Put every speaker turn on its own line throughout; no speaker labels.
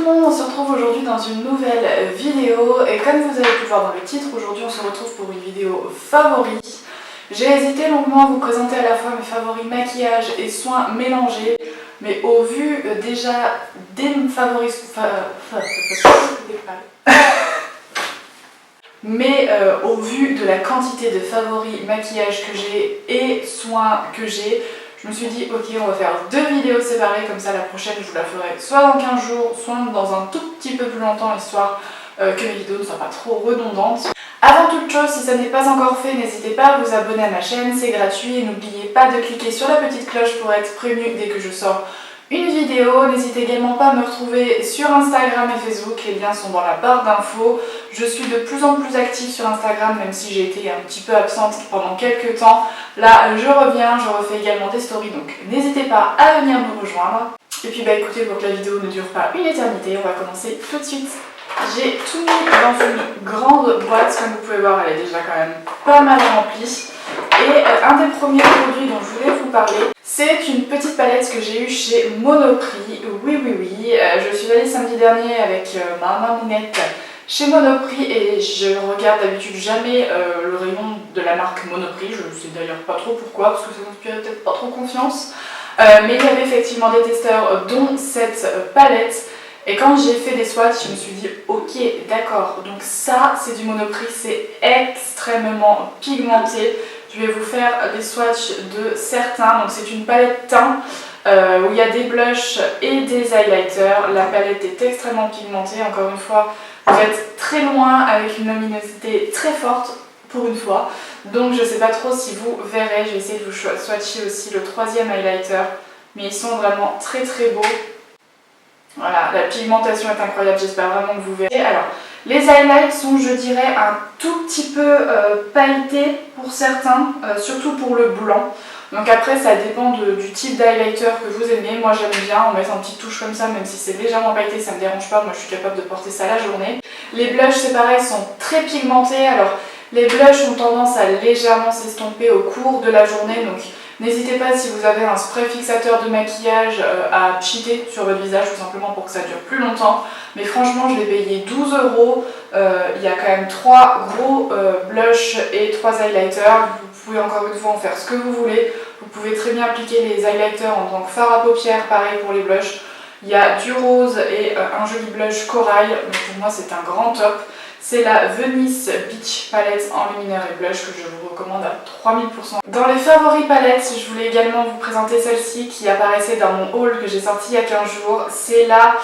monde, on se retrouve aujourd'hui dans une nouvelle vidéo et comme vous avez pu le voir dans le titre, aujourd'hui on se retrouve pour une vidéo favoris. J'ai hésité longuement à vous présenter à la fois mes favoris maquillage et soins mélangés, mais au vu déjà des favoris... au vu de la quantité de favoris maquillage que j'ai et soins que j'ai, je me suis dit ok, on va faire deux vidéos séparées, comme ça la prochaine je vous la ferai soit dans 15 jours, soit dans un tout petit peu plus longtemps, histoire que mes vidéos ne soient pas trop redondantes. Avant toute chose, si ça n'est pas encore fait, n'hésitez pas à vous abonner à ma chaîne, c'est gratuit, et n'oubliez pas de cliquer sur la petite cloche pour être prévenu dès que je sors une vidéo. N'hésitez également pas à me retrouver sur Instagram et Facebook, les liens sont dans la barre d'infos. Je suis de plus en plus active sur Instagram, même si j'ai été un petit peu absente pendant quelques temps. Là, je reviens, je refais également des stories, donc n'hésitez pas à venir me rejoindre. Et puis écoutez, pour que la vidéo ne dure pas une éternité, on va commencer tout de suite. J'ai tout mis dans une grande boîte, comme vous pouvez voir, elle est déjà quand même pas mal remplie. Et un des premiers produits dont je voulais vous parler, c'est une petite palette que j'ai eue chez Monoprix. Oui, je suis allée samedi dernier avec ma mamounette chez Monoprix et je regarde d'habitude jamais le rayon de la marque Monoprix. Je ne sais d'ailleurs pas trop pourquoi, parce que ça m'inspirait peut-être pas trop confiance. Mais il y avait effectivement des testeurs, dont cette palette. Et quand j'ai fait des swatchs, je me suis dit ok, d'accord, donc ça c'est du Monoprix, c'est extrêmement pigmenté. Je vais vous faire des swatchs de certains. Donc c'est une palette teint où il y a des blushs et des highlighters. La palette est extrêmement pigmentée. Encore une fois, vous êtes très loin avec une luminosité très forte pour une fois. Donc je ne sais pas trop si vous verrez. Je vais essayer de vous swatcher aussi le troisième highlighter. Mais ils sont vraiment très très beaux. Voilà, la pigmentation est incroyable. J'espère vraiment que vous verrez. Alors, les highlights sont, je dirais, un tout petit peu pailletés pour certains, surtout pour le blanc. Donc après, ça dépend du type d'highlighter que vous aimez. Moi, j'aime bien en mettre une petite touche comme ça, même si c'est légèrement pailleté, ça me dérange pas. Moi, je suis capable de porter ça la journée. Les blushs, c'est pareil, sont très pigmentés. Alors, les blushs ont tendance à légèrement s'estomper au cours de la journée. Donc, n'hésitez pas, si vous avez un spray fixateur de maquillage, à cheater sur votre visage, tout simplement pour que ça dure plus longtemps. Mais franchement, je l'ai payé 12 €. Il y a quand même 3 gros blushs et 3 highlighters. Vous pouvez encore une fois en faire ce que vous voulez. Vous pouvez très bien appliquer les highlighters en tant que fard à paupières, pareil pour les blushs. Il y a du rose et un joli blush corail. Donc pour moi, c'est un grand top. C'est la Venice Beach Palette en luminaire et blush que je vous recommande à 3000%. Dans les favoris palettes, je voulais également vous présenter celle-ci qui apparaissait dans mon haul que j'ai sorti il y a 15 jours. C'est la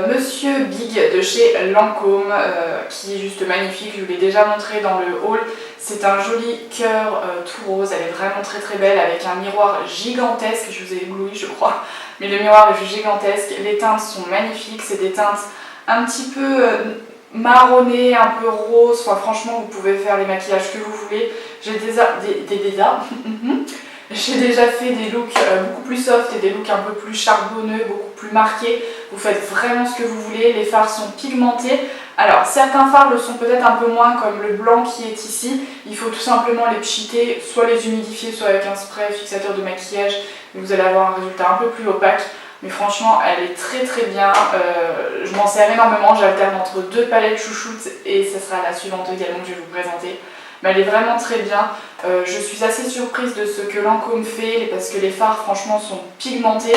Monsieur Big de chez Lancôme, qui est juste magnifique. Je vous l'ai déjà montré dans le haul. C'est un joli cœur tout rose. Elle est vraiment très très belle avec un miroir gigantesque. Je vous ai ébloui, je crois. Mais le miroir est juste gigantesque. Les teintes sont magnifiques. C'est des teintes un petit peu marronné, un peu rose, enfin franchement vous pouvez faire les maquillages que vous voulez. J'ai j'ai déjà fait des looks beaucoup plus soft et des looks un peu plus charbonneux, beaucoup plus marqués. Vous faites vraiment ce que vous voulez, les fards sont pigmentés. Alors certains fards le sont peut-être un peu moins, comme le blanc qui est ici. Il faut tout simplement les pchiter, soit les humidifier, soit avec un spray fixateur de maquillage, et vous allez avoir un résultat un peu plus opaque. Mais franchement, elle est très très bien. Je m'en sers énormément. J'alterne entre deux palettes chouchoutes et ce sera la suivante également que je vais vous présenter. Mais elle est vraiment très bien. Je suis assez surprise de ce que Lancôme fait parce que les fards, franchement, sont pigmentés.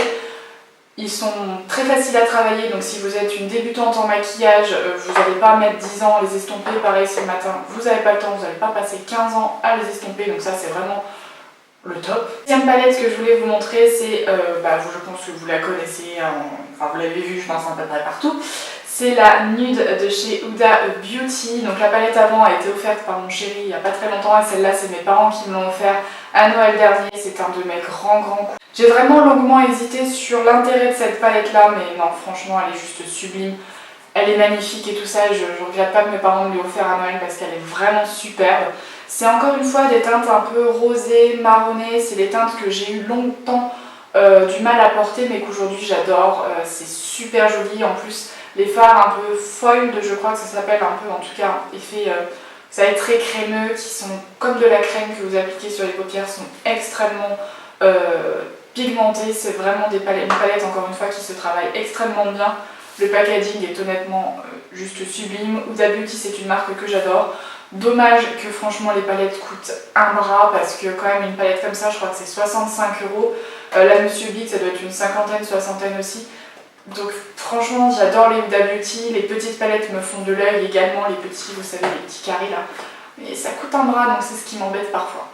Ils sont très faciles à travailler. Donc, si vous êtes une débutante en maquillage, vous n'allez pas mettre 10 ans à les estomper. Pareil, ce matin, vous n'avez pas le temps. Vous n'allez pas passer 15 ans à les estomper. Donc, ça, c'est vraiment le top. La deuxième palette que je voulais vous montrer, c'est, je pense que vous la connaissez, enfin vous l'avez vue je pense à peu près partout. C'est la Nude de chez Huda Beauty. Donc la palette avant a été offerte par mon chéri il n'y a pas très longtemps et celle-là c'est mes parents qui me l'ont offert à Noël dernier. C'est un de mes grands coups. J'ai vraiment longuement hésité sur l'intérêt de cette palette là, mais non franchement elle est juste sublime. Elle est magnifique et tout ça, je ne regrette pas que mes parents me l'aient offert à Noël parce qu'elle est vraiment superbe. C'est encore une fois des teintes un peu rosées, marronnées, c'est des teintes que j'ai eu longtemps du mal à porter mais qu'aujourd'hui j'adore. C'est super joli, en plus les fards un peu foiled, je crois que ça s'appelle un peu, en tout cas effet, vous savez, très crémeux, qui sont comme de la crème que vous appliquez sur les paupières, sont extrêmement pigmentées. C'est vraiment une palette encore une fois qui se travaille extrêmement bien. Le packaging est honnêtement juste sublime. Huda Beauty, c'est une marque que j'adore. Dommage que franchement les palettes coûtent un bras parce que quand même une palette comme ça, je crois que c'est 65 €. La Monsieur Big, ça doit être une cinquantaine, soixantaine aussi. Donc franchement, j'adore les Huda Beauty. Les petites palettes me font de l'œil également, les petits, vous savez, les petits carrés là. Mais ça coûte un bras, donc c'est ce qui m'embête parfois.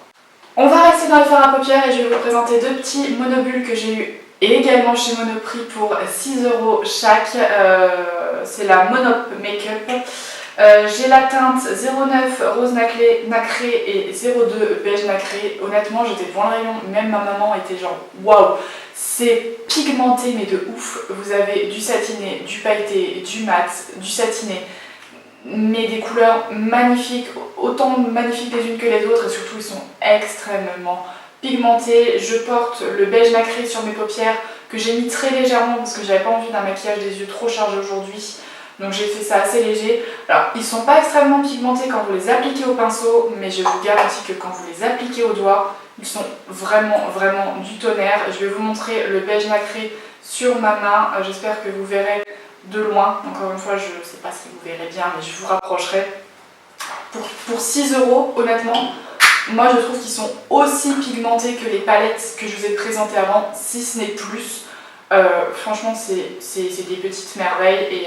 On va rester dans les fards à paupières et je vais vous présenter deux petits monobules que j'ai eu également chez Monoprix pour 6 € chaque. C'est la Monop Makeup. J'ai la teinte 09 rose nacré et 02 beige nacré. Honnêtement, j'étais devant le rayon, même ma maman était genre waouh, c'est pigmenté mais de ouf. Vous avez du satiné, du pailleté, du mat, du satiné, mais des couleurs magnifiques, autant magnifiques les unes que les autres et surtout ils sont extrêmement pigmentés. Je porte le beige nacré sur mes paupières que j'ai mis très légèrement parce que j'avais pas envie d'un maquillage des yeux trop chargé aujourd'hui. Donc j'ai fait ça assez léger. Alors ils sont pas extrêmement pigmentés quand vous les appliquez au pinceau, mais je vous garantis que quand vous les appliquez au doigt, ils sont vraiment du tonnerre. Je vais vous montrer le beige nacré sur ma main. J'espère que vous verrez de loin. Encore une fois, je sais pas si vous verrez bien, mais je vous rapprocherai. Pour 6 € honnêtement, moi je trouve qu'ils sont aussi pigmentés que les palettes que je vous ai présentées avant, si ce n'est plus. Franchement c'est des petites merveilles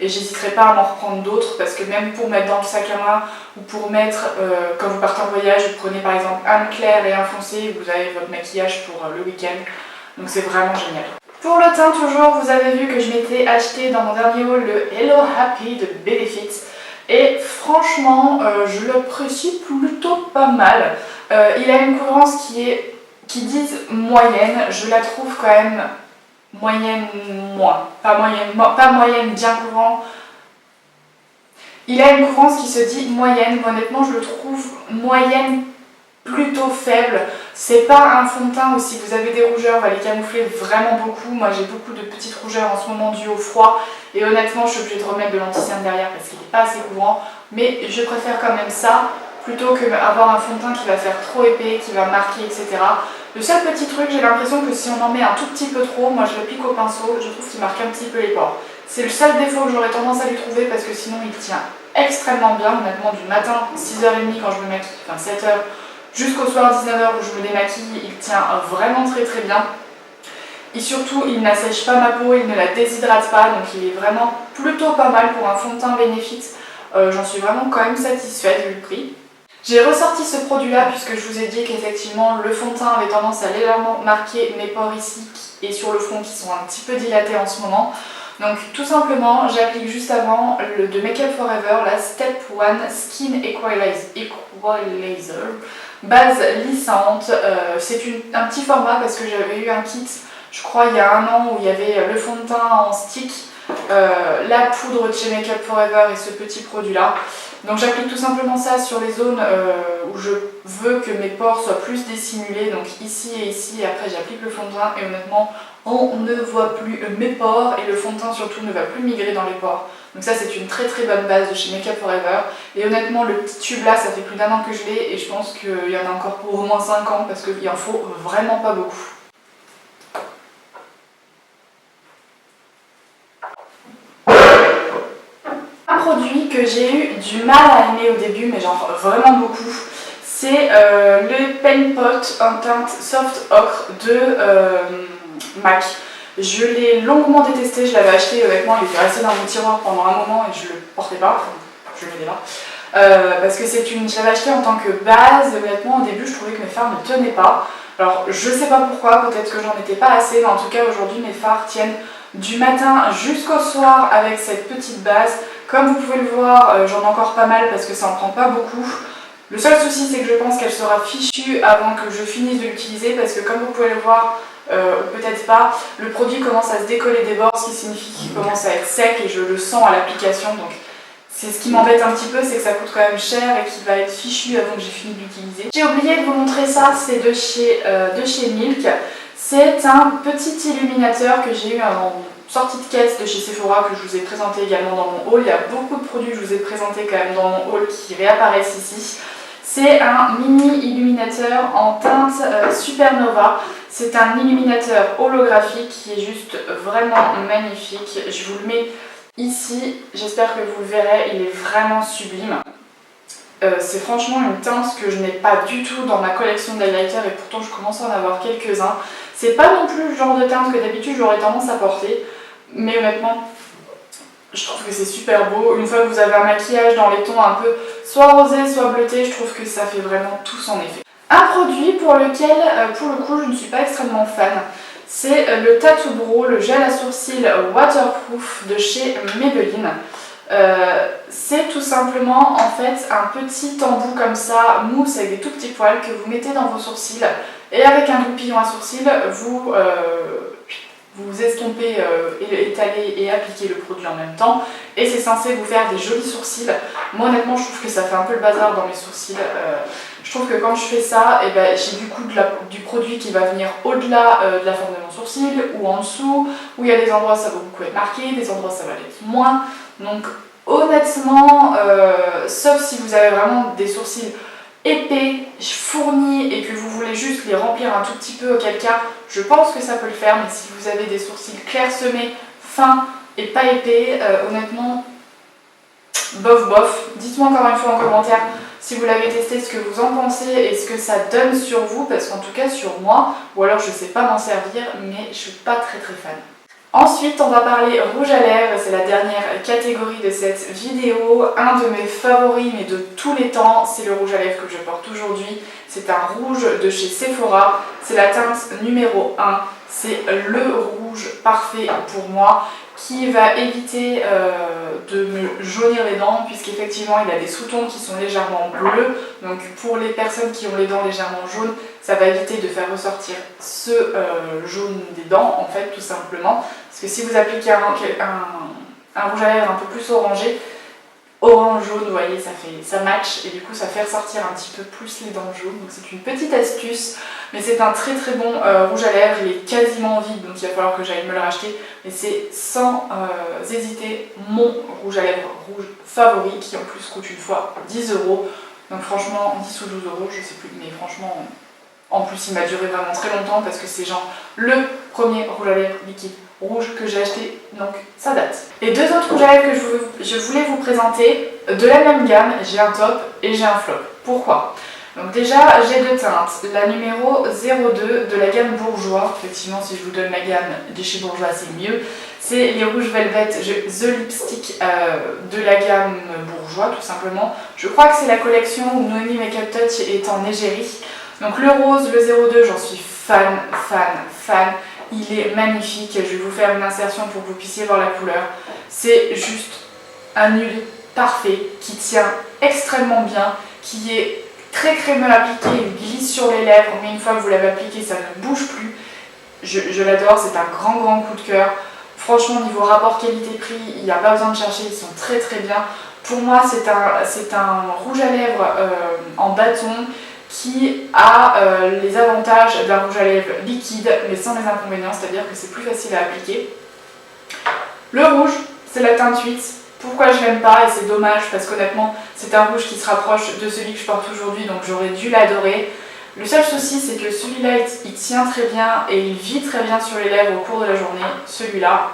et j'hésiterai pas à m'en reprendre d'autres parce que même pour mettre dans le sac à main ou pour mettre quand vous partez en voyage, vous prenez par exemple un clair et un foncé, vous avez votre maquillage pour le week-end, donc c'est vraiment génial. Pour le teint toujours, vous avez vu que je m'étais acheté dans mon dernier haul le Hello Happy de Benefit et franchement je l'apprécie plutôt pas mal. Il a une couvrance qui disent moyenne, je la trouve quand même moyenne moins, pas moyenne bien couvrant. Il a une couvrance qui se dit moyenne, mais honnêtement je le trouve moyenne plutôt faible. C'est pas un fond de teint où si vous avez des rougeurs, on va les camoufler vraiment beaucoup. Moi j'ai beaucoup de petites rougeurs en ce moment dues au froid et honnêtement je suis obligée de remettre de l'anti-cerne derrière parce qu'il n'est pas assez couvrant, mais je préfère quand même ça plutôt que avoir un fond de teint qui va faire trop épais, qui va marquer, etc. Le seul petit truc, j'ai l'impression que si on en met un tout petit peu trop, moi je l'applique au pinceau, je trouve qu'il marque un petit peu les pores. C'est le seul défaut que j'aurais tendance à lui trouver parce que sinon il tient extrêmement bien, honnêtement du matin 6h30 quand je me maquille, enfin 7h, jusqu'au soir 19h où je me démaquille, il tient vraiment très bien. Et surtout, il n'assèche pas ma peau, il ne la déshydrate pas, donc il est vraiment plutôt pas mal pour un fond de teint Benefit. J'en suis vraiment quand même satisfaite vu le prix. J'ai ressorti ce produit là puisque je vous ai dit qu'effectivement le fond de teint avait tendance à légèrement marquer mes pores ici et sur le front qui sont un petit peu dilatés en ce moment. Donc tout simplement j'applique juste avant le de Make Up For Ever, la Step 1 Skin Equalizer base lissante. C'est un petit format parce que j'avais eu un kit je crois il y a un an où il y avait le fond de teint en stick, la poudre de chez Make Up For Ever et ce petit produit là. Donc j'applique tout simplement ça sur les zones où je veux que mes pores soient plus dissimulés, donc ici et après j'applique le fond de teint et honnêtement on ne voit plus mes pores et le fond de teint surtout ne va plus migrer dans les pores. Donc ça c'est une très bonne base de chez Make Up For Ever et honnêtement le petit tube là ça fait plus d'1 an que je l'ai et je pense qu'il y en a encore pour au moins 5 ans parce qu'il en faut vraiment pas beaucoup. Produit que j'ai eu du mal à aimer au début mais genre vraiment beaucoup, c'est le Paint Pot en teinte Soft Ocre de MAC. Je l'ai longuement détesté, je l'avais acheté honnêtement, il était resté dans mon tiroir pendant un moment et je le portais pas, enfin, je le mettais là parce que je l'avais acheté en tant que base. Honnêtement au début je trouvais que mes fards ne tenaient pas, alors je sais pas pourquoi, peut-être que j'en étais pas assez, mais en tout cas aujourd'hui mes fards tiennent du matin jusqu'au soir avec cette petite base. Comme vous pouvez le voir, j'en ai encore pas mal parce que ça en prend pas beaucoup. Le seul souci c'est que je pense qu'elle sera fichue avant que je finisse de l'utiliser parce que comme vous pouvez le voir, ou peut-être pas, le produit commence à se décoller des bords, ce qui signifie qu'il commence à être sec et je le sens à l'application. Donc c'est ce qui m'embête un petit peu, c'est que ça coûte quand même cher et qu'il va être fichu avant que j'ai fini de l'utiliser. J'ai oublié de vous montrer ça, c'est de chez Milk. C'est un petit illuminateur que j'ai eu en sortie de caisse de chez Sephora que je vous ai présenté également dans mon haul. Il y a beaucoup de produits que je vous ai présentés quand même dans mon haul qui réapparaissent ici. C'est un mini illuminateur en teinte Supernova. C'est un illuminateur holographique qui est juste vraiment magnifique. Je vous le mets ici, j'espère que vous le verrez, il est vraiment sublime. C'est franchement une teinte que je n'ai pas du tout dans ma collection d'highlighters et pourtant je commence à en avoir quelques-uns. C'est pas non plus le genre de teinte que d'habitude j'aurais tendance à porter, mais honnêtement, je trouve que c'est super beau. Une fois que vous avez un maquillage dans les tons un peu soit rosé, soit bleuté, je trouve que ça fait vraiment tout son effet. Un produit pour lequel, pour le coup, je ne suis pas extrêmement fan, c'est le Tattoo Brow, le gel à sourcils waterproof de chez Maybelline. C'est tout simplement en fait un petit embout comme ça, mousse avec des tout petits poils que vous mettez dans vos sourcils et avec un goupillon à sourcils, vous estompez, étalez et appliquez le produit en même temps et c'est censé vous faire des jolis sourcils. Moi honnêtement je trouve que ça fait un peu le bazar dans mes sourcils. Je trouve que quand je fais ça, j'ai du coup du produit qui va venir au-delà de la forme de mon sourcil ou en dessous, où il y a des endroits ça va beaucoup être marqué, des endroits ça va l'être moins. Donc honnêtement, sauf si vous avez vraiment des sourcils épais, fournis et que vous voulez juste les remplir un tout petit peu, auquel cas je pense que ça peut le faire, mais si vous avez des sourcils clairsemés, fins et pas épais, honnêtement, bof bof. Dites-moi encore une fois en commentaire si vous l'avez testé, ce que vous en pensez et ce que ça donne sur vous, parce qu'en tout cas sur moi, ou alors je sais pas m'en servir, mais je suis pas très fan. Ensuite, on va parler rouge à lèvres, c'est la dernière catégorie de cette vidéo. Un de mes favoris, mais de tous les temps, c'est le rouge à lèvres que je porte aujourd'hui. C'est un rouge de chez Sephora, c'est la teinte numéro 1. C'est le rouge parfait pour moi, qui va éviter de me jaunir les dents, puisqu'effectivement il a des sous-tons qui sont légèrement bleus. Donc pour les personnes qui ont les dents légèrement jaunes, ça va éviter de faire ressortir ce jaune des dents, en fait, tout simplement. Parce que si vous appliquez un rouge à lèvres un peu plus orangé, orange-jaune, vous voyez, ça match et du coup ça fait ressortir un petit peu plus les dents jaunes. Donc c'est une petite astuce, mais c'est un très bon rouge à lèvres. Il est quasiment vide, donc il va falloir que j'aille me le racheter. Mais c'est sans hésiter mon rouge à lèvres rouge favori, qui en plus coûte une fois 10 €. Donc franchement, 10 ou 12 €, je sais plus, mais franchement, en plus il m'a duré vraiment très longtemps parce que c'est genre le premier rouge à lèvres liquide rouge que j'ai acheté, donc ça date. Et deux autres rouges à lèvres que je voulais vous présenter, de la même gamme, j'ai un top et j'ai un flop. Pourquoi? Donc déjà, j'ai deux teintes. La numéro 02 de la gamme Bourjois, effectivement si je vous donne la gamme de chez Bourjois c'est mieux. C'est les rouges Velvet The Lipstick de la gamme Bourjois tout simplement. Je crois que c'est la collection où Noni Makeup Touch est en égérie. Donc le rose, le 02, j'en suis fan. Il est magnifique, je vais vous faire une insertion pour que vous puissiez voir la couleur. C'est juste un huile parfait qui tient extrêmement bien, qui est très crémeux à appliquer, il glisse sur les lèvres, mais une fois que vous l'avez appliqué, ça ne bouge plus. Je l'adore, c'est un grand coup de cœur. Franchement, niveau rapport qualité-prix, il n'y a pas besoin de chercher, ils sont très bien. Pour moi, c'est un rouge à lèvres en bâton, qui a les avantages d'un rouge à lèvres liquide mais sans les inconvénients, c'est-à-dire que c'est plus facile à appliquer. Le rouge, c'est la teinte 8. Pourquoi je l'aime pas, et c'est dommage parce qu'honnêtement c'est un rouge qui se rapproche de celui que je porte aujourd'hui, donc j'aurais dû l'adorer. Le seul souci c'est que celui-là il tient très bien et il vit très bien sur les lèvres au cours de la journée. Celui-là,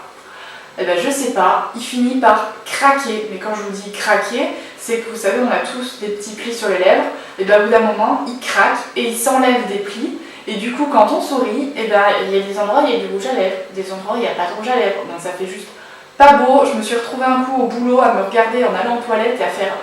je sais pas, il finit par craquer, mais quand je vous dis craquer, c'est que vous savez on a tous des petits plis sur les lèvres, et au bout d'un moment il craque et il s'enlève des plis, et du coup quand on sourit, il y a des endroits où il y a du rouge à lèvres, des endroits où il n'y a pas de rouge à lèvres, donc ça fait juste pas beau. Je me suis retrouvée un coup au boulot à me regarder en allant aux toilettes et à faire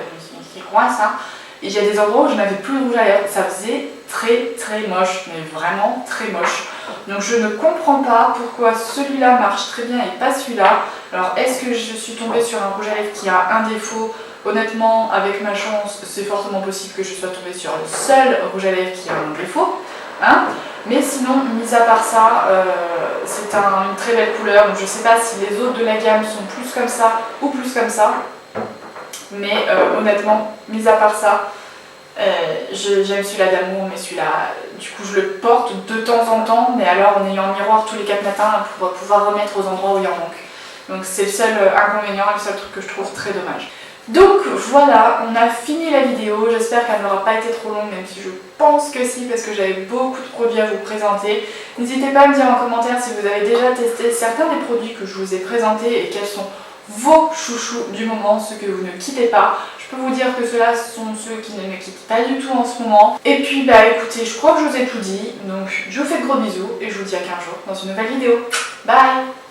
c'est quoi ça, et il y a des endroits où je n'avais plus de rouge à lèvres, ça faisait très moche, mais vraiment très moche. Donc je ne comprends pas pourquoi celui-là marche très bien et pas celui-là. Alors est-ce que je suis tombée sur un rouge à lèvres qui a un défaut? Honnêtement, avec ma chance, c'est fortement possible que je sois tombée sur le seul rouge à lèvres qui a un défaut. Hein, mais sinon, mis à part ça, c'est une très belle couleur. Donc je sais pas si les autres de la gamme sont plus comme ça ou plus comme ça. Mais honnêtement, mis à part ça, j'aime celui-là d'amour, mais celui-là, du coup je le porte de temps en temps, mais alors en ayant un miroir tous les 4 matins pour pouvoir remettre aux endroits où il en manque. Donc c'est le seul inconvénient et le seul truc que je trouve très dommage. Donc voilà, on a fini la vidéo, j'espère qu'elle n'aura pas été trop longue, même si je pense que si, parce que j'avais beaucoup de produits à vous présenter. N'hésitez pas à me dire en commentaire si vous avez déjà testé certains des produits que je vous ai présentés et quels sont vos chouchous du moment, ceux que vous ne quittez pas. Je peux vous dire que ceux-là sont ceux qui ne me quittent pas du tout en ce moment. Et puis bah écoutez, je crois que je vous ai tout dit, donc je vous fais de gros bisous et je vous dis à 15 jours dans une nouvelle vidéo. Bye!